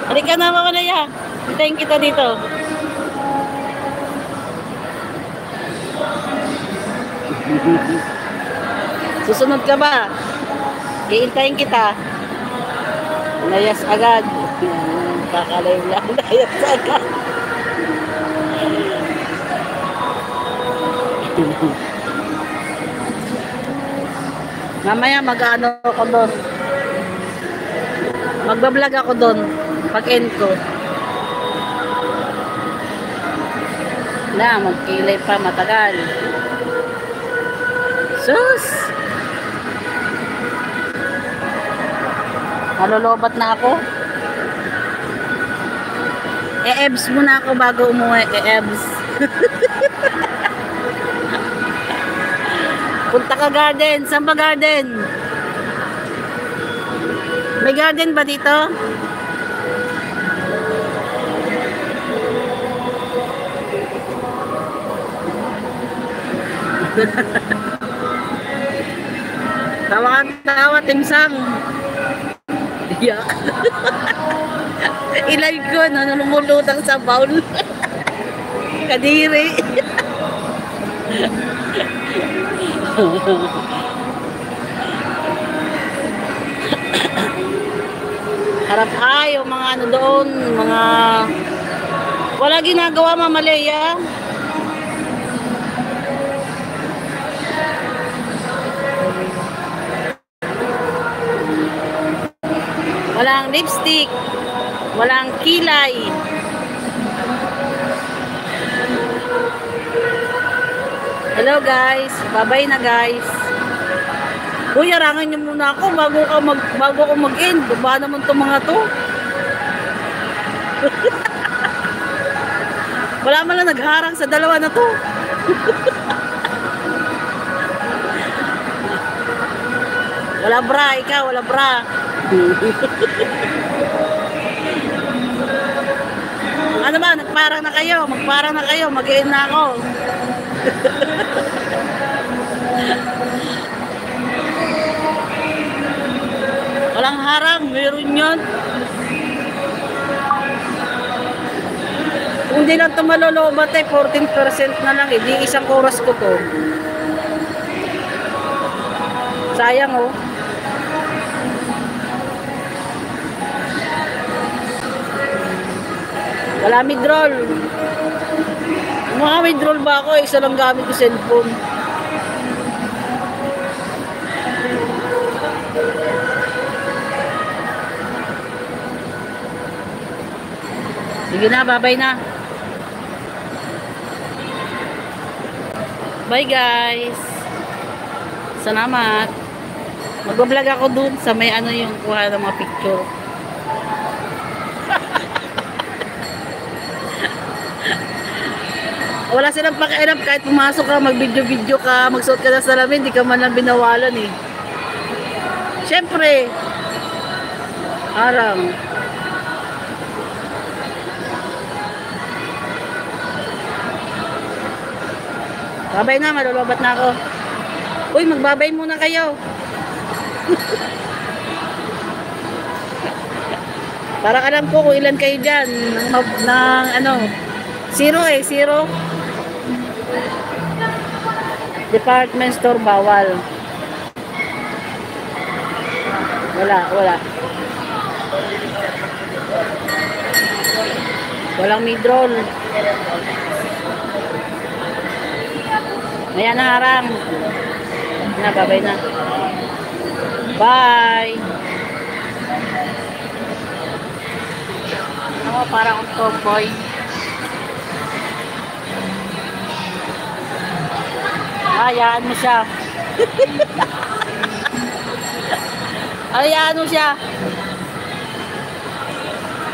Halika na, Mama Lea. Hintayin kita dito. Susunod ka ba? Hihintayin kita. Layas agad. Kakalayo lang. Layas agad. Mamaya mag-ano ako doon. Magbablog ako doon. Pag-end ko. Na, magkilay pa matagal. Sus! Malolobat na ako. E-ebs muna ako bago umuwi. E-ebs. Punta ka garden. Saan ba garden? May garden ba dito? Tawa kang tawa, timsang. Iyak. I-live ko, no? Lumulutang sa bowl. Kadiri. Harap ay, yung mga ano doon, mga wala ginagawa, Mama Lea. Walang lipstick, walang kilay. Hello guys, bye-bye na guys. Uy, arangan niyo muna ako bago ako mag-end. Ba naman itong mga to? Wala man lang nagharang sa dalawa na to. Wala bra, ikaw, wala bra. Ano ba, magparang na kayo, mag-end na ako. Walang harang, meron yun. Kung di lang ito malolobat 14% na lang, di isang oras ko to. Sayang oh. Wala midroll. Mga midroll ba ako? Isa lang gamit ko cellphone. Sige na, bye-bye na. Bye guys. Salamat. Mag-vlog ako dun sa may ano yung kuha ng mga picture. Wala silang pakialam kahit pumasok ka, mag-video-video ka, magsuot ka ng salamin, di ka man lang binawalan eh. Siyempre, harang. Babay na, malulubat na ako. Uy, magbabay muna kayo. Para alam ko kung ilan kayo dyan ng ano, zero. Department store bawal. Wala. Walang midroll. Ayan na harang. Na, babay na. Bye. Ako parang tomboy. Hayaan mo siya. Hayaan mo siya.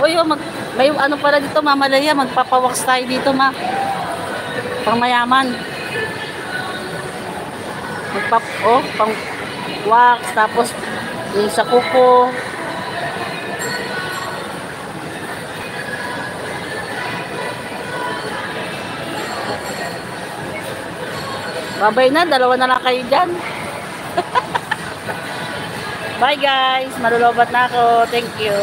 Uy, may ano pala dito, Mama Lea, magpapawax tayo dito, ma. Pang mayaman. Pang wax, tapos yung sa kuko. Babay na, dalawa na lang kayo dyan. Bye guys, malulubat na ako. Thank you.